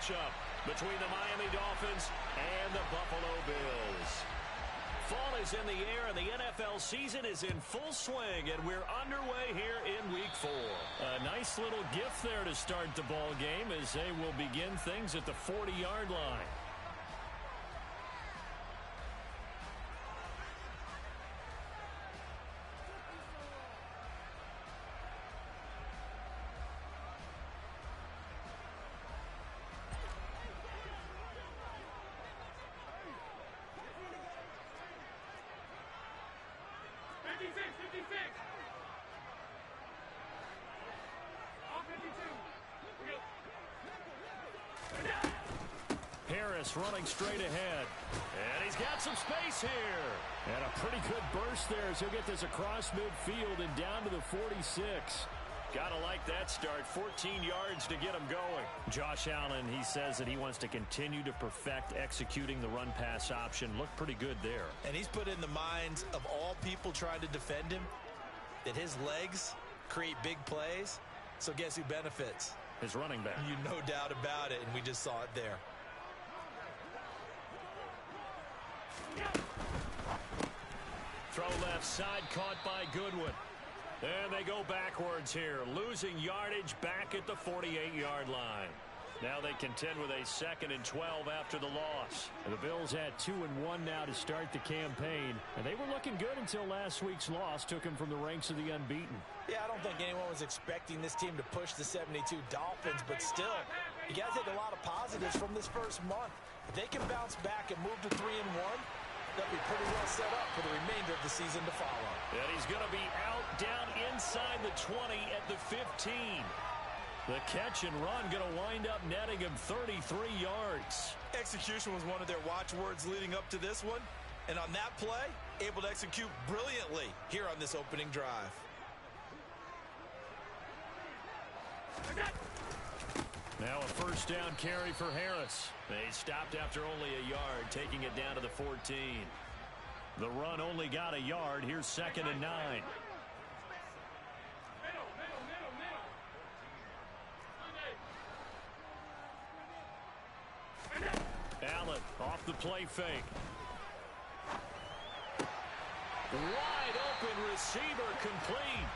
matchup between the Miami Dolphins and the Buffalo Bills. Fall is in the air, and the NFL season is in full swing, and we're underway here in Week 4. A nice little gift there to start the ball game as they will begin things at the 40-yard line. Harris running straight ahead. And he's got some space here. And a pretty good burst there as he'll get this across midfield and down to the 46. Gotta like that start. 14 yards to get him going. Josh Allen, he says that he wants to continue to perfect executing the run-pass option. Looked pretty good there. And he's put in the minds of all people trying to defend him that his legs create big plays. So guess who benefits? His running back. You no doubt about it, and we just saw it there. Throw left side, caught by Goodwin. And they go backwards here, losing yardage back at the 48-yard line. Now they contend with a 2nd and 12 after the loss. And the Bills had 2-1 now to start the campaign. And they were looking good until last week's loss took them from the ranks of the unbeaten. Yeah, I don't think anyone was expecting this team to push the 72 Dolphins, but still, you got to take a lot of positives from this first month. If they can bounce back and move to 3-1, they'll be pretty well set up for the remainder of the season to follow. And he's going to be out down inside the 20 at the 15. The catch and run going to wind up netting him 33 yards. Execution was one of their watchwords leading up to this one. And on that play, able to execute brilliantly here on this opening drive. Now a first down carry for Harris. They stopped after only a yard, taking it down to the 14. The run only got a yard. Here's 2nd and 9. Allen off the play fake. Wide open receiver complete.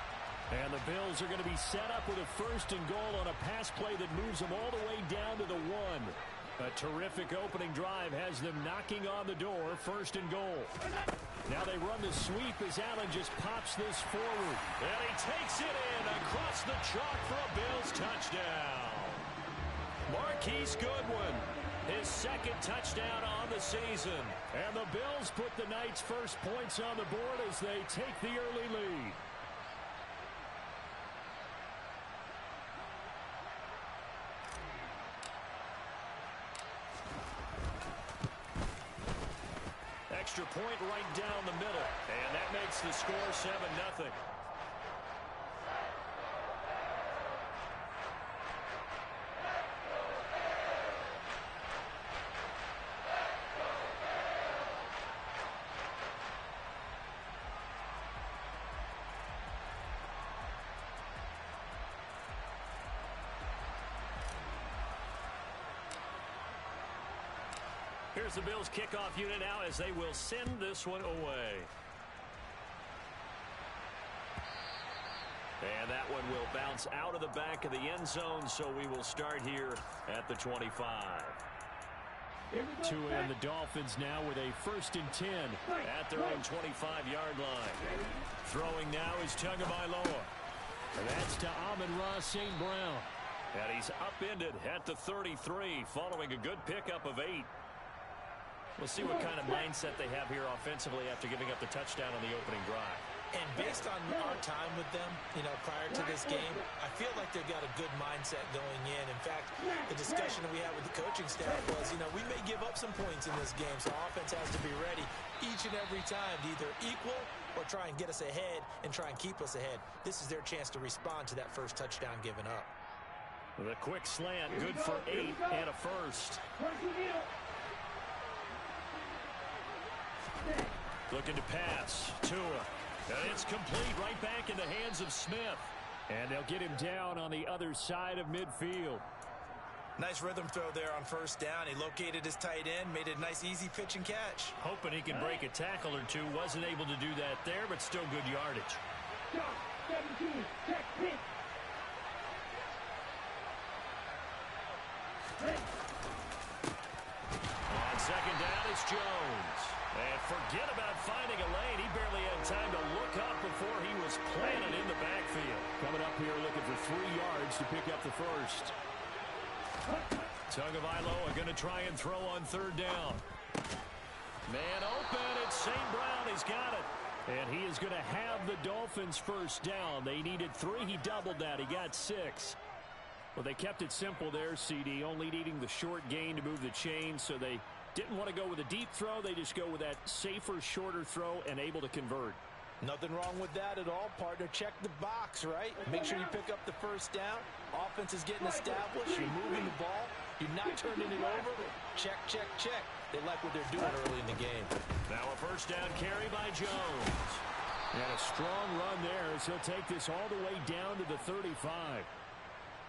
And the Bills are going to be set up with a 1st and goal on a pass play that moves them all the way down to the 1. A terrific opening drive has them knocking on the door. 1st and goal. Now they run the sweep as Allen just pops this forward. And he takes it in across the chalk for a Bills touchdown. Marquise Goodwin, his 2nd touchdown on the season. And the Bills put the Knights' first points on the board as they take the early lead. Extra point right down the middle. And that makes the score 7-0. Here's the Bills kickoff unit now as they will send this one away. And that one will bounce out of the back of the end zone, so we will start here at the 25. Tua and the Dolphins now with a 1st and 10 at their own 25-yard line. Throwing now is Tagovailoa. And that's to Amon-Ra St. Brown. And he's upended at the 33 following a good pickup of 8. We'll see what kind of mindset they have here offensively after giving up the touchdown on the opening drive. And based on our time with them, prior to this game, I feel like they've got a good mindset going in. In fact, the discussion that we had with the coaching staff was, we may give up some points in this game, so offense has to be ready each and every time to either equal or try and get us ahead and try and keep us ahead. This is their chance to respond to that first touchdown given up. The quick slant, good for 8 and a first. Looking to pass. Tua. And it's complete right back in the hands of Smith. And they'll get him down on the other side of midfield. Nice rhythm throw there on first down. He located his tight end, made it a nice easy pitch and catch. Hoping he can break a tackle or two. Wasn't able to do that there, but still good yardage. 17, check pitch. On second down, it's Jones. And forget about finding a lane. He barely had time to look up before he was planted in the backfield. Coming up here looking for 3 yards to pick up the first. Tagovailoa going to try and throw on third down. Man open. It's St. Brown. He's got it. And he is going to have the Dolphins first down. They needed 3. He doubled that. He got 6. Well, they kept it simple there, CD, only needing the short gain to move the chains, so they didn't want to go with a deep throw. They just go with that safer, shorter throw and able to convert. Nothing wrong with that at all, partner. Check the box, right? Make sure you pick up the first down. Offense is getting established. You're moving the ball. You're not turning it over. Check, check, check. They like what they're doing early in the game. Now a first down carry by Jones. And a strong run there as he'll take this all the way down to the 35.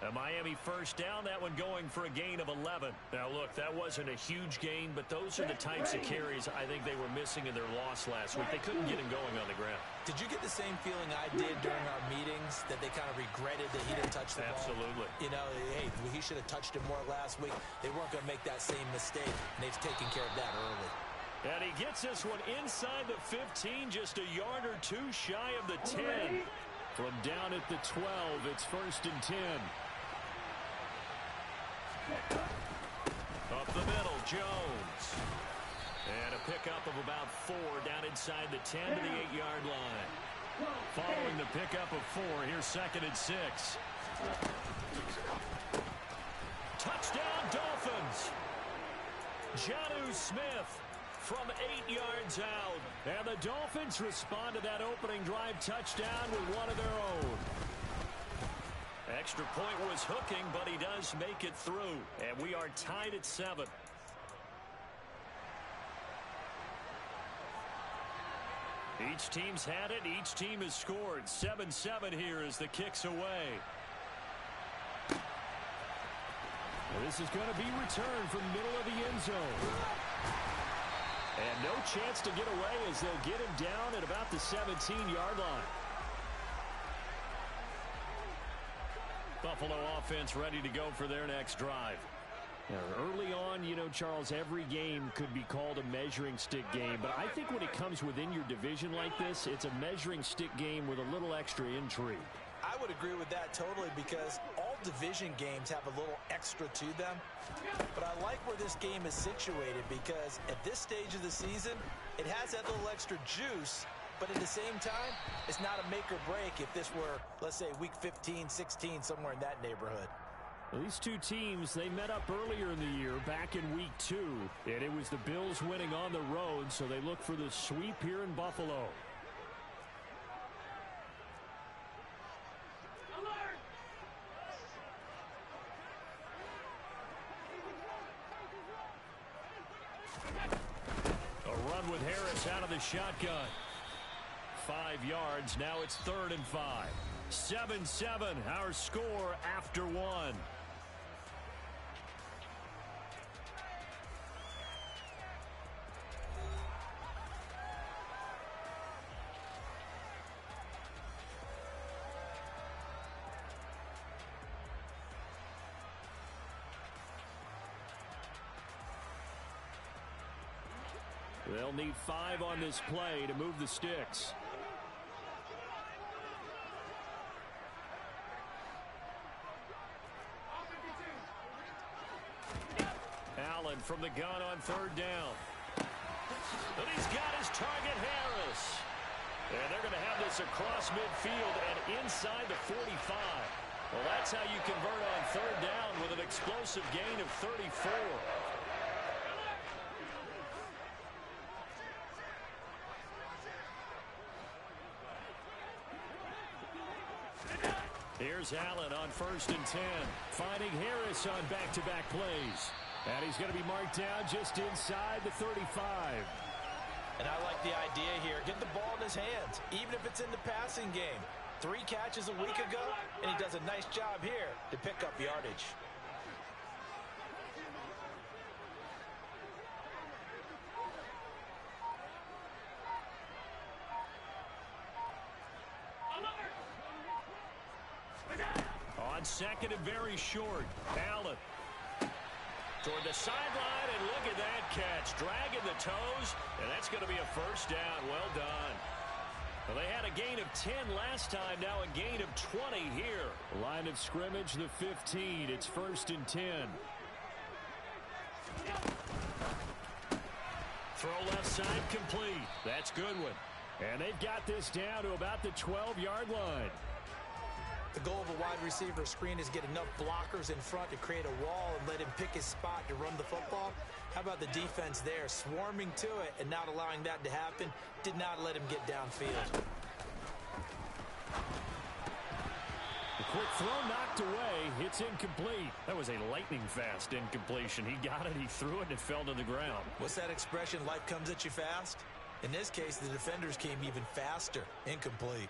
A Miami first down, that one going for a gain of 11. Now, look, that wasn't a huge gain, but those are the types of carries I think they were missing in their loss last week. They couldn't get him going on the ground. Did you get the same feeling I did during our meetings, that they kind of regretted that he didn't touch the ball? Absolutely. You know, hey, he should have touched it more last week. They weren't going to make that same mistake, and they've taken care of that early. And he gets this one inside the 15, just a yard or two shy of the 10. From down at the 12, it's first and 10. Up the middle, Jones. And a pickup of about 4 down inside the 10 to the 8-yard line. Following the pickup of 4, here's second and 6. Touchdown, Dolphins. Jonnu Smith from 8 yards out. And the Dolphins respond to that opening drive touchdown with one of their own. Extra point was hooking, but he does make it through. And we are tied at 7. Each team's had it. Each team has scored. 7-7 here as the kick's away. Well, this is going to be returned from the middle of the end zone. And no chance to get away as they'll get him down at about the 17-yard line. Buffalo offense ready to go for their next drive. Now, early on, you know, Charles, every game could be called a measuring stick game. But I think when it comes within your division like this, it's a measuring stick game with a little extra intrigue. I would agree with that totally, because all division games have a little extra to them. But I like where this game is situated, because at this stage of the season, it has that little extra juice. But at the same time, it's not a make or break if this were, let's say, week 15, 16, somewhere in that neighborhood. Well, these two teams, they met up earlier in the year, back in week 2. And it was the Bills winning on the road, so they look for the sweep here in Buffalo. A run with Harris out of the shotgun. 5 yards. Now it's 3rd and 5. 7-7, our score after 1. They'll need 5 on this play to move the sticks. Allen from the gun on 3rd down. And he's got his target, Harris. And they're going to have this across midfield and inside the 45. Well, that's how you convert on 3rd down with an explosive gain of 34. Here's Allen on 1st and 10. Finding Harris on back-to-back plays. And he's going to be marked down just inside the 35. And I like the idea here. Get the ball in his hands, even if it's in the passing game. 3 catches a week ago, and he does a nice job here to pick up yardage. On second and very short, Allen toward the sideline, and look at that catch. Dragging the toes, and that's going to be a first down. Well done. Well, they had a gain of 10 last time, now a gain of 20 here. Line of scrimmage, the 15. It's 1st and 10. Throw left side complete. That's Goodwin. And they've got this down to about the 12-yard line. The goal of a wide receiver screen is get enough blockers in front to create a wall and let him pick his spot to run the football. How about the defense there, swarming to it and not allowing that to happen? Did not let him get downfield. The quick throw knocked away. It's incomplete. That was a lightning-fast incompletion. He got it, he threw it, and it fell to the ground. What's that expression, life comes at you fast? In this case, the defenders came even faster. Incomplete.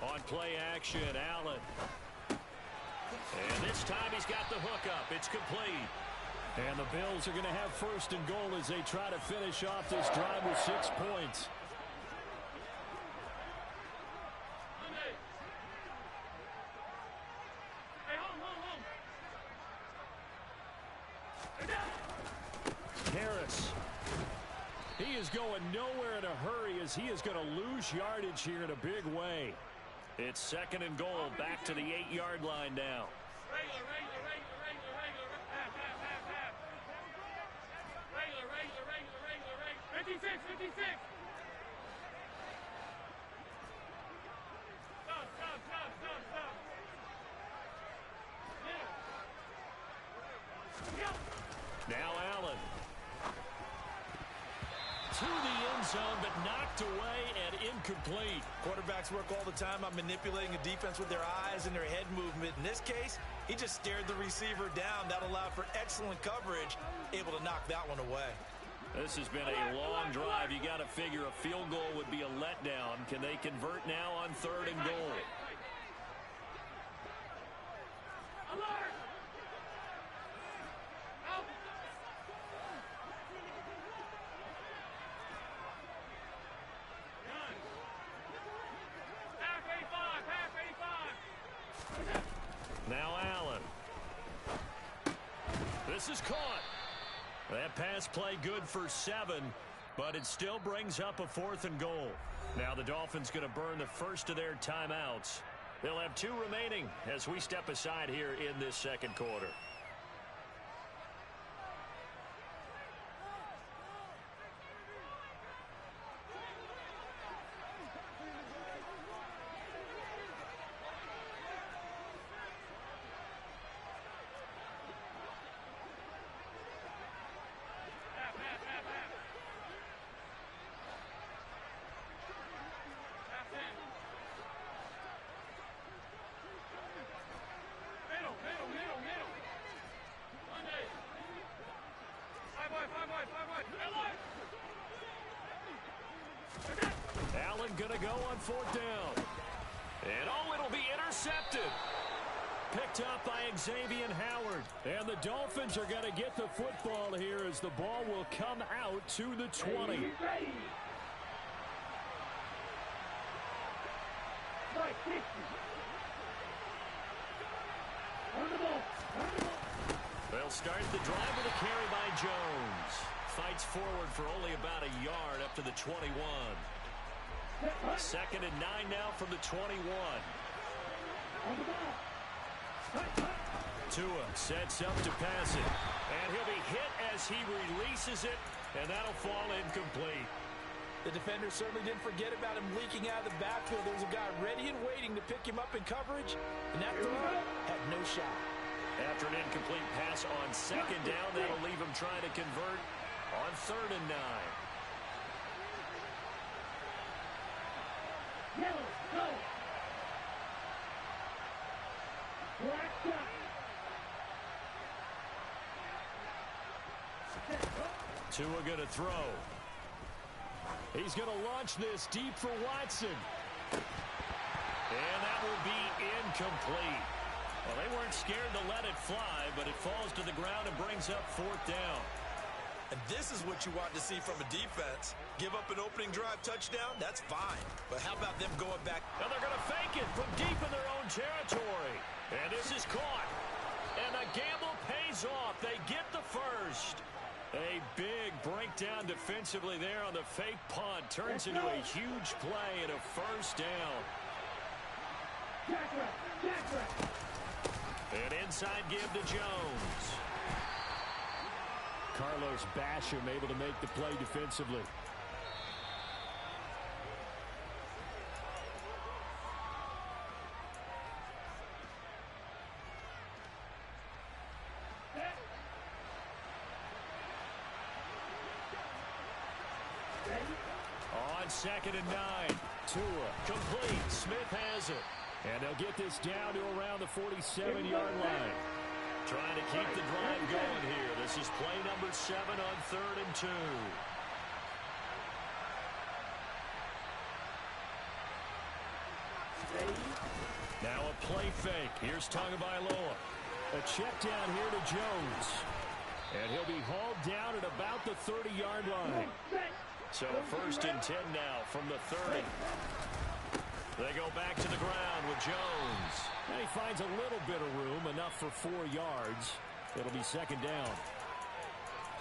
On play action, Allen. And this time he's got the hook up. It's complete. And the Bills are going to have 1st and goal as they try to finish off this drive with 6 points. Harris. He is going nowhere in a hurry as he is going to lose yardage here in a big way. It's 2nd and goal, back to the 8-yard line now. 56, 56. Now Allen. To the end zone, but knocked away and incomplete. Quarterbacks work all the time on manipulating a defense with their eyes and their head movement. In this case, he just stared the receiver down. That allowed for excellent coverage, able to knock that one away. This has been a long drive. You got to figure a field goal would be a letdown. Can they convert now on 3rd and goal? Now Allen. This is caught. That pass play good for 7, but it still brings up a 4th and goal. Now the Dolphins going to burn the first of their timeouts. They'll have 2 remaining as we step aside here in this 2nd quarter. Allen going to go on 4th down. And it'll be intercepted. Picked up by Xavier Howard. And the Dolphins are going to get the football here as the ball will come out to the 20. They'll start the drive with a carry by Jones. Fights forward for only about a yard up to the 21. 2nd and 9 now from the 21. Tua sets up to pass it. And he'll be hit as he releases it, and that'll fall incomplete. The defender certainly didn't forget about him leaking out of the backfield. There was a guy ready and waiting to pick him up in coverage, and that throw had no shot. After an incomplete pass on 2nd down, that'll leave him trying to convert on 3rd and 9. Yellow, go. Black shot. Tua going to throw. He's going to launch this deep for Watson. And that will be incomplete. Well, they weren't scared to let it fly, but it falls to the ground and brings up 4th down. And this is what you want to see from a defense. Give up an opening drive touchdown, that's fine. But how about them going back? Now they're going to fake it from deep in their own territory. And this is caught. And the gamble pays off. They get the first. A big breakdown defensively there on the fake punt. Turns into a huge play and a first down. An inside give to Jones. Carlos Basham able to make the play defensively. On 2nd and 9. Tua complete. Smith has it. And they'll get this down to around the 47-yard line. Trying to keep the drive going here. This is play number 7 on 3rd and 2. Now a play fake. Here's Tagovailoa. A check down here to Jones. And he'll be hauled down at about the 30-yard line. So 1st and 10 now from the 30. They go back to the ground with Jones. And he finds a little bit of room, enough for 4 yards. It'll be 2nd down.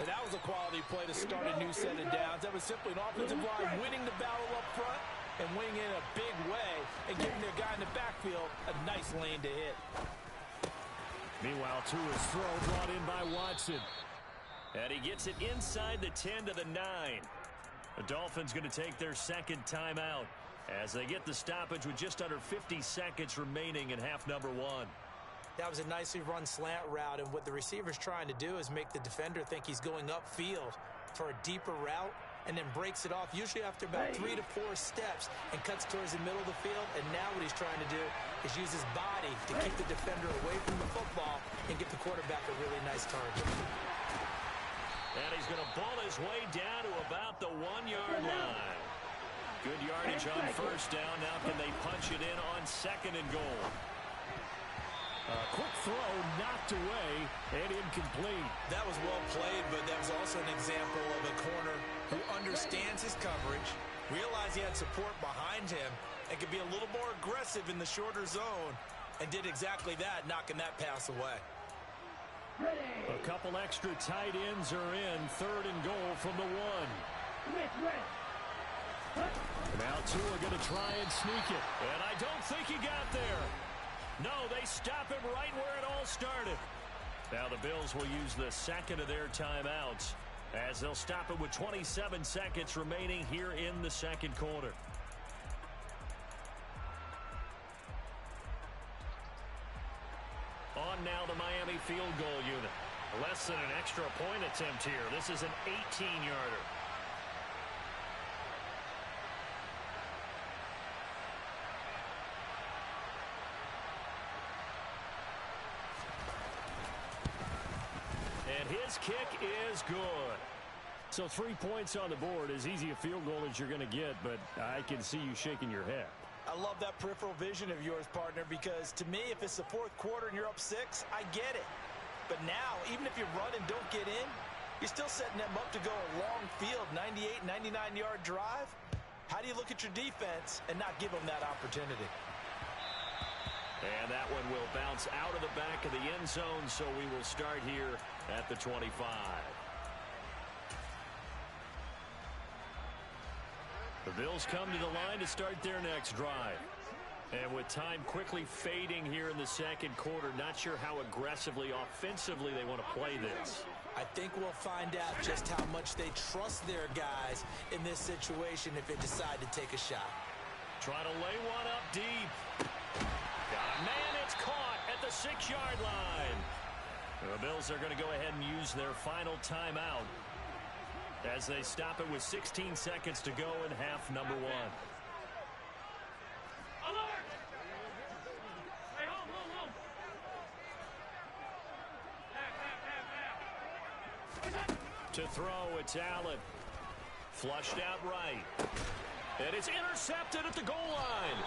And that was a quality play to start a new set of downs. That was simply an offensive line winning the battle up front and winning in a big way and giving their guy in the backfield a nice lane to hit. Meanwhile, Tua's throw brought in by Watson. And he gets it inside the 10 to the 9. The Dolphins going to take their 2nd timeout as they get the stoppage with just under 50 seconds remaining in half number 1. That was a nicely run slant route, and what the receiver's trying to do is make the defender think he's going upfield for a deeper route and then breaks it off, usually after about 3 to 4 steps, and cuts towards the middle of the field. And now what he's trying to do is use his body to keep the defender away from the football and get the quarterback a really nice target. And he's going to ball his way down to about the 1-yard line. Good yardage on 1st down. Now can they punch it in on 2nd and goal? A quick throw knocked away and incomplete. That was well played, but that was also an example of a corner who understands his coverage, realized he had support behind him, and could be a little more aggressive in the shorter zone, and did exactly that, knocking that pass away. A couple extra tight ends are in. 3rd and goal from the 1. Now Tua going to try and sneak it. And I don't think he got there. No, they stop him right where it all started. Now the Bills will use the 2nd of their timeouts as they'll stop it with 27 seconds remaining here in the 2nd quarter. On now the Miami field goal unit. Less than an extra point attempt here. This is an 18-yarder. And his kick is good. So 3 points on the board, as easy a field goal as you're going to get, but I can see you shaking your head. I love that peripheral vision of yours, partner, because to me, if it's the 4th quarter and you're up 6, I get it. But now, even if you run and don't get in, you're still setting them up to go a long field, 98, 99-yard drive. How do you look at your defense and not give them that opportunity? And that one will bounce out of the back of the end zone, so we will start here at the 25. The Bills come to the line to start their next drive. And with time quickly fading here in the 2nd quarter, not sure how aggressively, offensively they want to play this. I think we'll find out just how much they trust their guys in this situation if they decide to take a shot. Try to lay one up deep. Got a man, it's caught at the 6-yard line. The Bills are going to go ahead and use their final timeout as they stop it with 16 seconds to go in half number 1. To throw, it's Allen. Flushed out right. And it's intercepted at the goal line.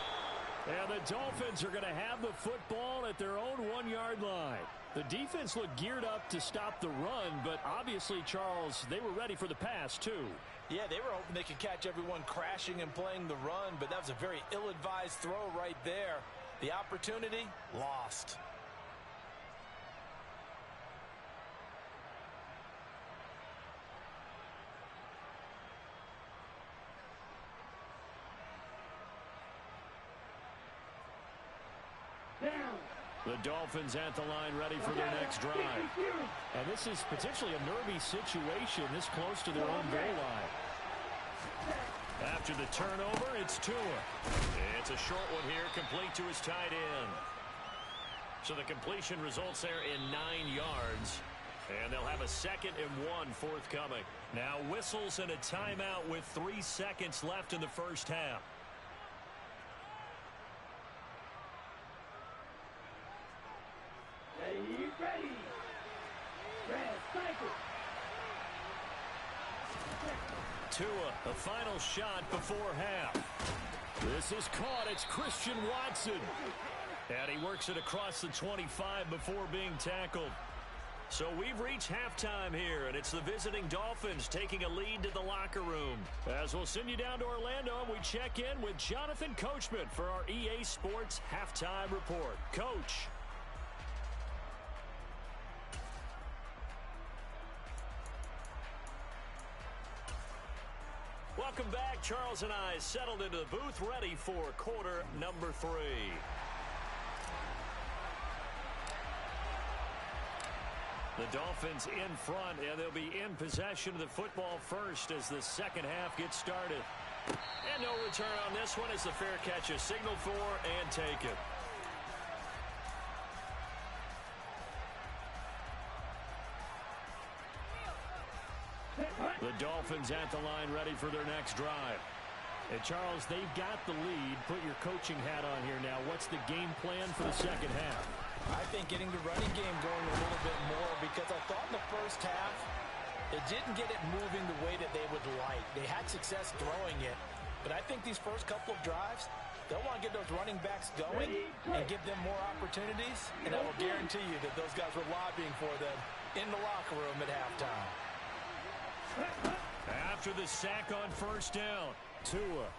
And the Dolphins are going to have the football at their own 1-yard line. The defense looked geared up to stop the run, but obviously, Charles, they were ready for the pass, too. Yeah, they were hoping they could catch everyone crashing and playing the run, but that was a very ill-advised throw right there. The opportunity, lost. The Dolphins at the line ready for their next drive. And this is potentially a nervy situation this close to their own goal line. After the turnover, it's Tua. It's a short one here, complete to his tight end. So the completion results there in 9 yards. And they'll have a 2nd and 1 forthcoming. Now whistles and a timeout with 3 seconds left in the first half. Ready. Tua, the final shot before half. This is caught. It's Christian Watson. And he works it across the 25 before being tackled. So we've reached halftime here, and it's the visiting Dolphins taking a lead to the locker room. As we'll send you down to Orlando, we check in with Jonathan Coachman for our EA Sports Halftime Report. Coach. Welcome back. Charles and I settled into the booth ready for quarter number 3. The Dolphins in front, and they'll be in possession of the football first as the second half gets started. And no return on this one as the fair catch is signaled for and taken. The Dolphins at the line ready for their next drive. And Charles, they've got the lead. Put your coaching hat on here now. What's the game plan for the second half? I think getting the running game going a little bit more, because I thought in the first half it didn't get it moving the way that they would like. They had success throwing it, but I think these first couple of drives, they'll want to get those running backs going and give them more opportunities, and I will guarantee you that those guys were lobbying for them in the locker room at halftime. After the sack on first down, Tua.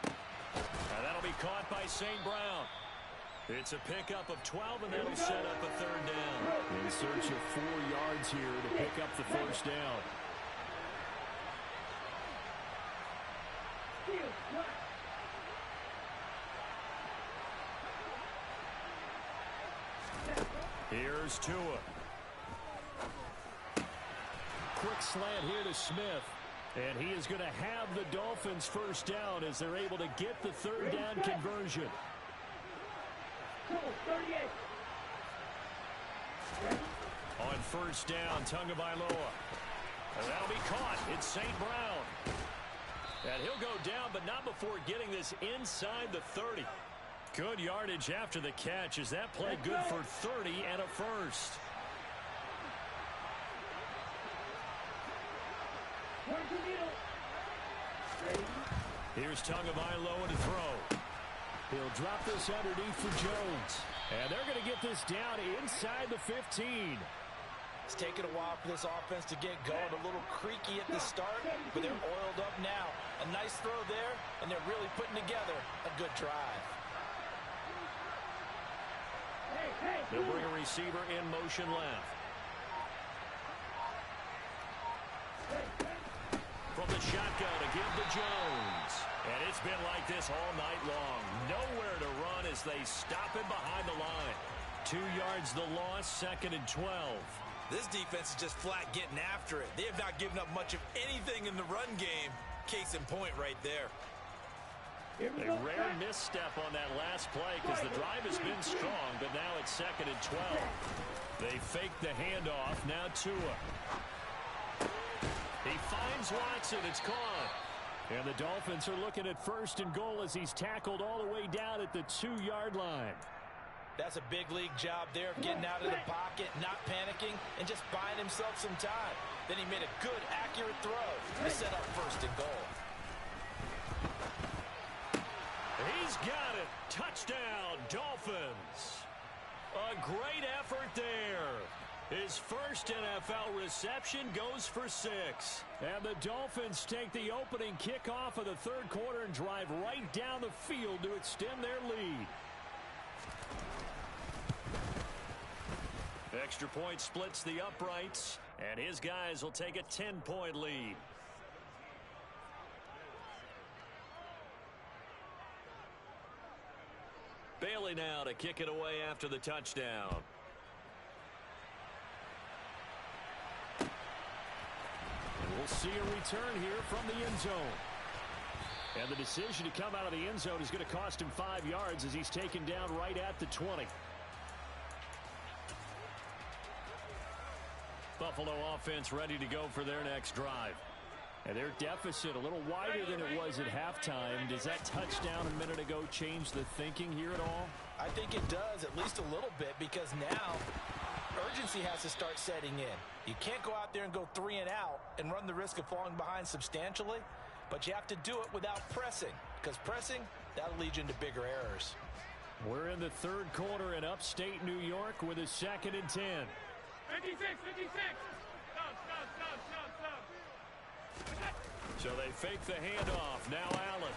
and that'll be caught by St. Brown. It's a pickup of 12, and that'll set up a third down. In search of 4 yards here to pick up the first down. Here's Tua. Quick slant here to Smith. And he is going to have the Dolphins first down as they're able to get the third down conversion. On first down, Tagovailoa. And that'll be caught. It's St. Brown. And he'll go down, but not before getting this inside the 30. Good yardage after the catch. Is that play good for 30 and a first? Here's Tagovailoa to throw. He'll drop this underneath for Jones. And they're going to get this down inside the 15. It's taken a while for this offense to get going. A little creaky at the start, but they're oiled up now. A nice throw there, and they're really putting together a good drive. They'll bring a receiver in motion left. From the shotgun to give to Jones. And it's been like this all night long. Nowhere to run as they stop him behind the line. 2 yards the loss, 2nd and 12. This defense is just flat getting after it. They have not given up much of anything in the run game. Case in point right there. A rare misstep on that last play because the drive has been strong, but now it's 2nd and 12. They fake the handoff. Now Tua. He finds Watson. It's caught. And the Dolphins are looking at 1st and goal as he's tackled all the way down at the 2-yard line. That's a big league job there of getting out of the pocket, not panicking, and just buying himself some time. Then he made a good, accurate throw to set up 1st and goal. He's got it. Touchdown, Dolphins. A great effort there. His first NFL reception goes for 6. And the Dolphins take the opening kickoff of the third quarter and drive right down the field to extend their lead. Extra point splits the uprights, and his guys will take a 10-point lead. Bailey now to kick it away after the touchdown. And we'll see a return here from the end zone. And the decision to come out of the end zone is going to cost him 5 yards as he's taken down right at the 20. Buffalo offense ready to go for their next drive. And their deficit a little wider than it was at halftime. Does that touchdown a minute ago change the thinking here at all? I think it does, at least a little bit, because now urgency has to start setting in. You can't go out there and go 3 and out and run the risk of falling behind substantially, but you have to do it without pressing, because pressing, that'll lead you into bigger errors. We're in the third quarter in upstate New York with a 2nd and 10. 56, 56. Stop, stop, stop, stop, stop. So they fake the handoff. Now Allen.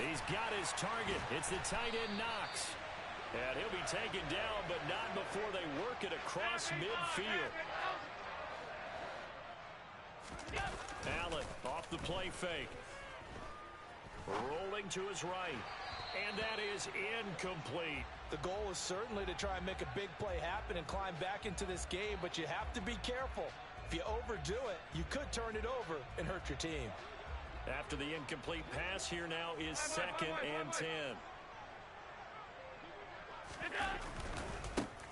He's got his target. It's the tight end Knox. And he'll be taken down, but not before they work it across midfield. Allen off the play fake. Rolling to his right. And that is incomplete. The goal is certainly to try and make a big play happen and climb back into this game, but you have to be careful. If you overdo it, you could turn it over and hurt your team. After the incomplete pass, here now is 2nd and 10.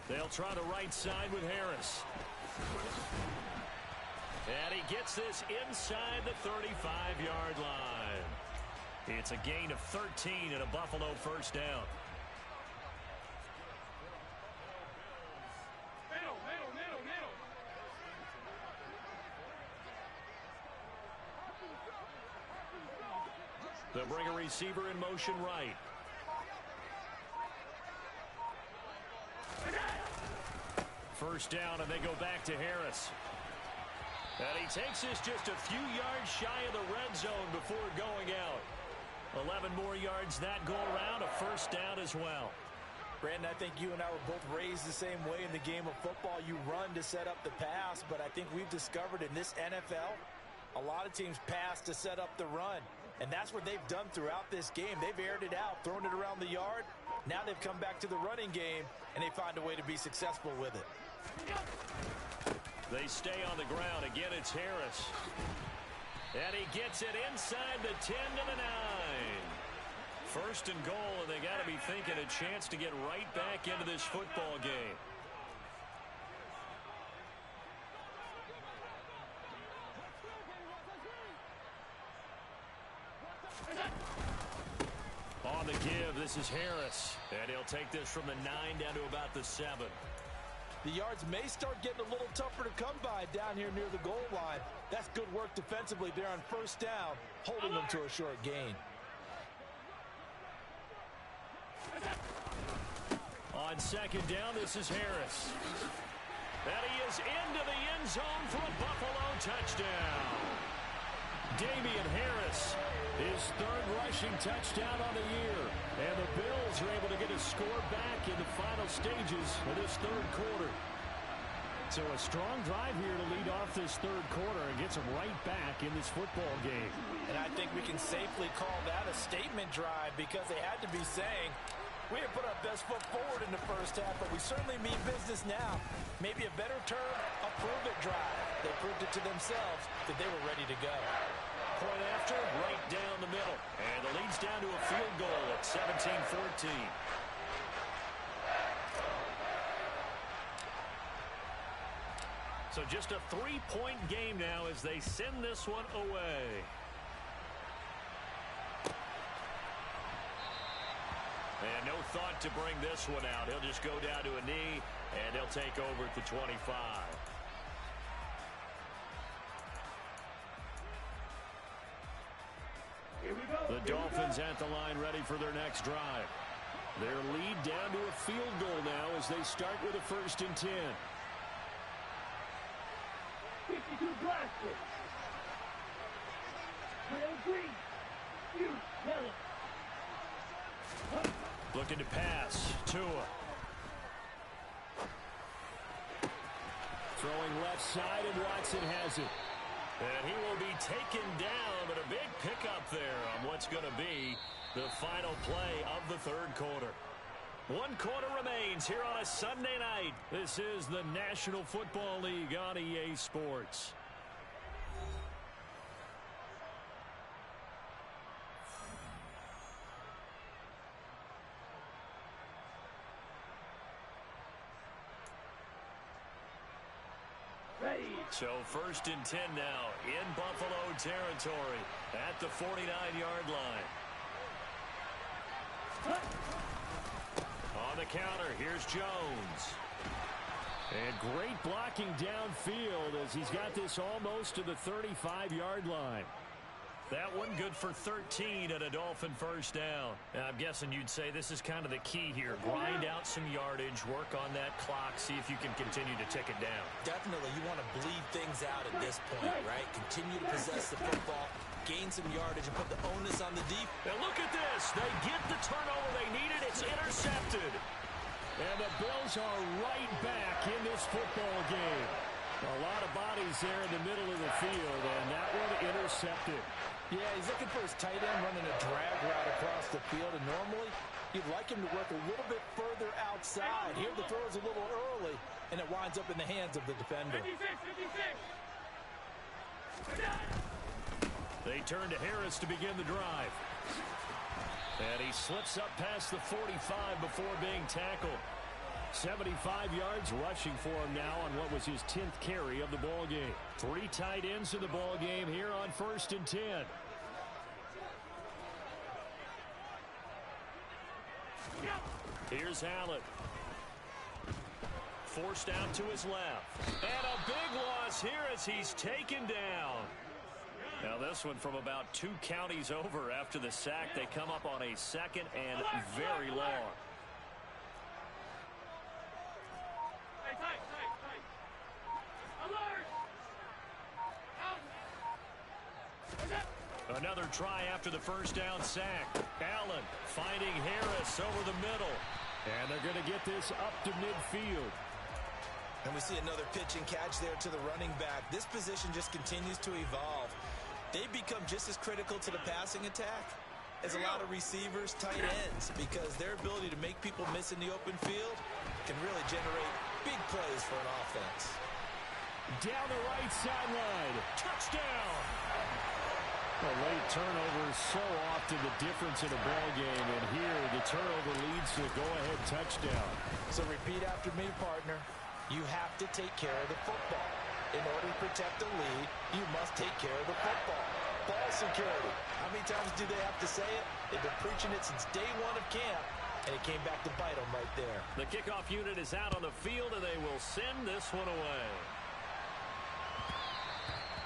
They'll try the right side with Harris. And he gets this inside the 35-yard line. It's a gain of 13 and a Buffalo first down. They'll bring a receiver in motion right. First down, and they go back to Harris. And he takes this just a few yards shy of the red zone before going out. 11 more yards that go around, a first down as well. Brandon, I think you and I were both raised the same way in the game of football. You run to set up the pass, but I think we've discovered in this NFL, a lot of teams pass to set up the run. And that's what they've done throughout this game. They've aired it out, thrown it around the yard. Now they've come back to the running game, and they find a way to be successful with it. They stay on the ground. Again, it's Harris. And he gets it inside the 10 to the 9. First and goal, and they got to be thinking a chance to get right back into this football game. On the give, this is Harris. And he'll take this from the 9 down to about the 7. The yards may start getting a little tougher to come by down here near the goal line. That's good work defensively there on first down, holding them to a short gain. On second down, this is Harris. And he is into the end zone for a Buffalo touchdown. Damian Harris, his third rushing touchdown on the year. And the Bills are able to get a score back in the final stages of this third quarter. So a strong drive here to lead off this third quarter and gets them right back in this football game. And I think we can safely call that a statement drive because they had to be saying, we didn't put our best foot forward in the first half, but we certainly mean business now. Maybe a better term, a prove-it drive. They proved it to themselves that they were ready to go. Point after, right down the middle. And the lead's down to a field goal at 17-14. So just a 3-point game now as they send this one away. And no thought to bring this one out. He'll just go down to a knee, and they'll take over at the 25. The Dolphins Dolphins at the line ready for their next drive. Their lead down to a field goal now as they start with a 1st and 10. 52 blasted. Trail green. You yellow. Looking to pass. Tua. Throwing left side, and Watson has it. And he will be taken down, but a big pickup there on what's going to be the final play of the 3rd quarter. 1 quarter remains here on a Sunday night. This is the National Football League on EA Sports. So 1st and 10 now in Buffalo territory at the 49-yard line. On the counter, here's Jones. And great blocking downfield as he's got this almost to the 35-yard line. That one good for 13 and a Dolphin 1st down. Now, I'm guessing you'd say this is kind of the key here. Grind out some yardage, work on that clock, see if you can continue to tick it down. Definitely, you want to bleed things out at this point, right? Continue to possess the football, gain some yardage, and put the onus on the deep. Now look at this. They get the turnover they needed. It's intercepted. And the Bills are right back in this football game. A lot of bodies there in the middle of the field, and that one intercepted. Yeah, he's looking for his tight end running a drag route across the field, and normally you'd like him to work a little bit further outside. Here the throw is a little early, and it winds up in the hands of the defender. 56. They turn to Harris to begin the drive. And he slips up past the 45 before being tackled. 75 yards rushing for him now on what was his 10th carry of the ball game. 3 tight ends in the ball game here on 1st and 10. Here's Allen. Forced out to his left. And a big loss here as he's taken down. Now this one from about 2 counties over after the sack. They come up on a 2nd and very long. Another try after the 1st down sack. Allen finding Harris over the middle. And they're going to get this up to midfield. And we see another pitch and catch there to the running back. This position just continues to evolve. They become just as critical to the passing attack as a lot of receivers, tight ends, because their ability to make people miss in the open field can really generate big plays for an offense. Down the right sideline. Touchdown! A late turnover is so often the difference in a ball game, and here the turnover leads to a go-ahead touchdown. So repeat after me, partner. You have to take care of the football. In order to protect the lead, you must take care of the football. Ball security. How many times do they have to say it? They've been preaching it since day 1 of camp, and it came back to bite them right there. The kickoff unit is out on the field, and they will send this one away.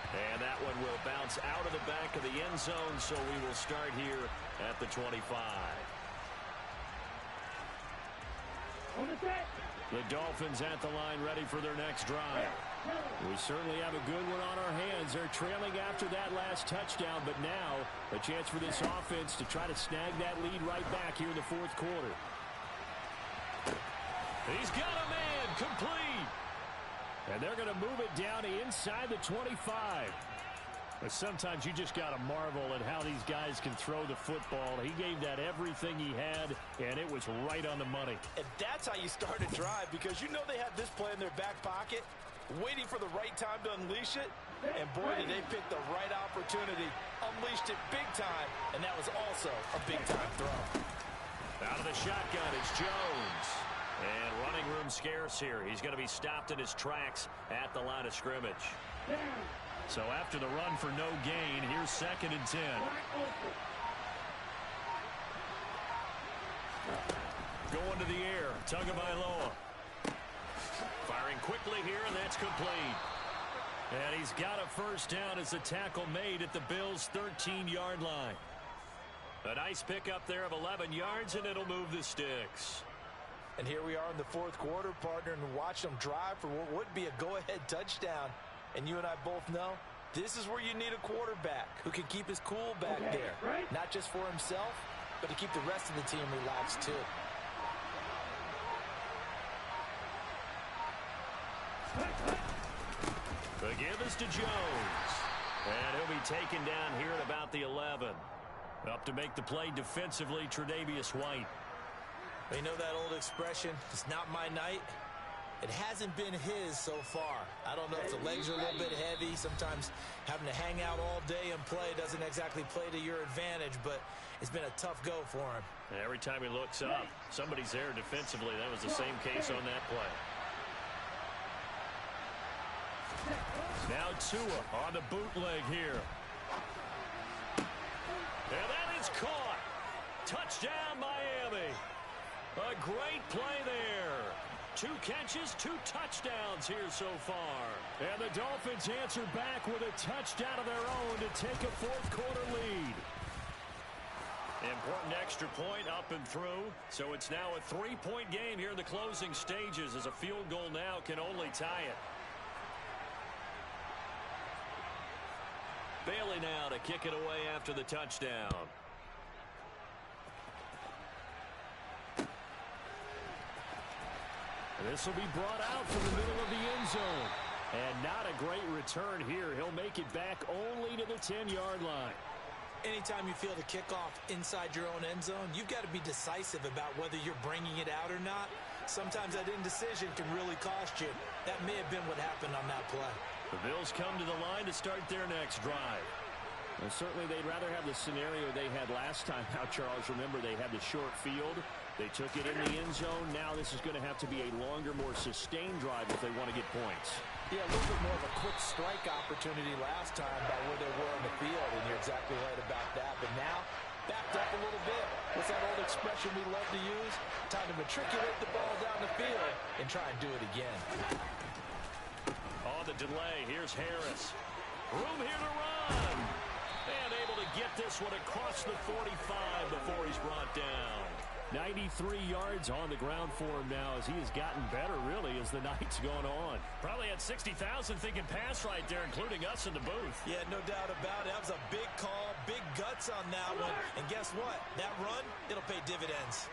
And that one will bounce out of the back of the end zone, so we will start here at the 25. The Dolphins at the line ready for their next drive. We certainly have a good one on our hands. They're trailing after that last touchdown, but now a chance for this offense to try to snag that lead right back here in the 4th quarter. He's got a man complete. And they're going to move it down to inside the 25. But sometimes you just got to marvel at how these guys can throw the football. He gave that everything he had, and it was right on the money. And that's how you start a drive, because you know they have this play in their back pocket, waiting for the right time to unleash it. And boy, did they pick the right opportunity, unleashed it big time, and that was also a big-time throw. Out of the shotgun, it's Jones. And running room scarce here. He's going to be stopped in his tracks at the line of scrimmage. So after the run for no gain, here's 2nd and 10. Going to the air, Tagovailoa. Firing quickly here, and that's complete. And he's got a 1st down as the tackle made at the Bills' 13-yard line. A nice pickup there of 11 yards, and it'll move the sticks. And here we are in the fourth quarter, partner, and watch them drive for what would be a go-ahead touchdown. And you and I both know this is where you need a quarterback who can keep his cool back there. Not just for himself, but to keep the rest of the team relaxed too. The give is to Jones. And he'll be taken down here at about the 11. Up to make the play defensively, Tre'Davious White. You know that old expression, it's not my night? It hasn't been his so far. I don't know if the legs are a little bit heavy. Sometimes having to hang out all day and play doesn't exactly play to your advantage, but it's been a tough go for him. And every time he looks up, somebody's there defensively. That was the same case on that play. Now Tua on the bootleg here. And that is caught. Touchdown, Miami. A great play there. 2 catches, 2 touchdowns here so far. And the Dolphins answer back with a touchdown of their own to take a fourth quarter lead. Important extra point up and through. So it's now a 3-point game here in the closing stages, as a field goal now can only tie it. Bailey now to kick it away after the touchdown. This will be brought out from the middle of the end zone. And not a great return here. He'll make it back only to the 10-yard line. Anytime you feel the kickoff inside your own end zone, you've got to be decisive about whether you're bringing it out or not. Sometimes that indecision can really cost you. That may have been what happened on that play. The Bills come to the line to start their next drive. And certainly they'd rather have the scenario they had last time. Now, Charles, remember they had the short field. They took it in the end zone. Now this is going to have to be a longer, more sustained drive if they want to get points. Yeah, a little bit more of a quick strike opportunity last time by where they were on the field, and you're exactly right about that. But now, backed up a little bit. What's that old expression we love to use? Time to matriculate the ball down the field and try and do it again. On the delay, here's Harris. Room here to run. And able to get this one across the 45 before he's brought down. 93 yards on the ground for him now as he has gotten better, really, as the night's gone on. Probably had 60,000 thinking pass right there, including us in the booth. Yeah, no doubt about it. That was a big call, big guts on that one. And guess what? That run, it'll pay dividends.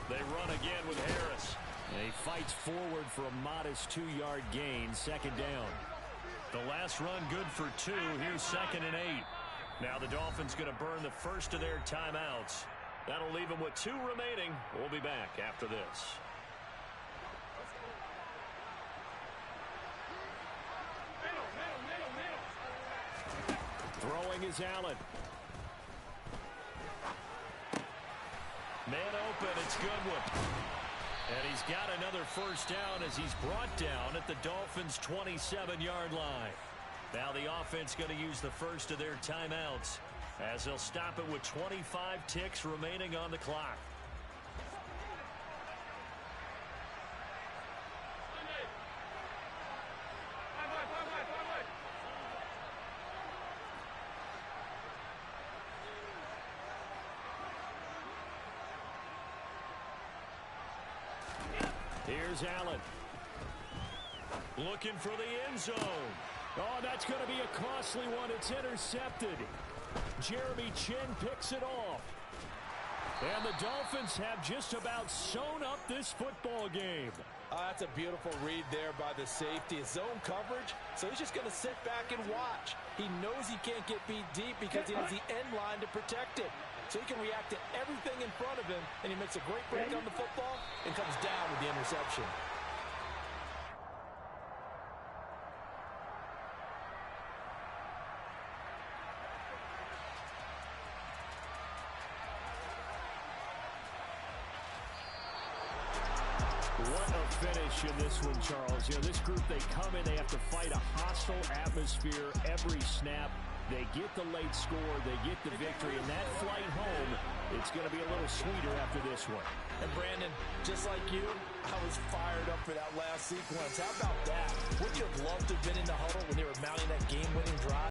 They run again with Harris. And he fights forward for a modest 2-yard gain, second down. The last run good for 2. Here's 2nd and 8. Now the Dolphins going to burn the first of their timeouts. That'll leave them with 2 remaining. We'll be back after this. Throwing is Allen. Man open, it's Goodwin. And he's got another first down as he's brought down at the Dolphins' 27-yard line. Now the offense going to use the first of their timeouts as they'll stop it with 25 ticks remaining on the clock. Here's Allen. Looking for the end zone. Oh, that's going to be a costly one. It's intercepted. Jeremy Chin picks it off. And the Dolphins have just about sewn up this football game. That's a beautiful read there by the safety. It's zone coverage, so he's just going to sit back and watch. He knows he can't get beat deep because he has the end line to protect it. So he can react to everything in front of him, and he makes a great break on the football and comes down with the interception. What a finish in this one, Charles. You know, this group, they come in, they have to fight a hostile atmosphere every snap. They get the late score, they get the victory, and that flight home, it's going to be a little sweeter after this one. And Brandon, just like you, I was fired up for that last sequence. How about that? Wouldn't you have loved to have been in the huddle when they were mounting that game-winning drive?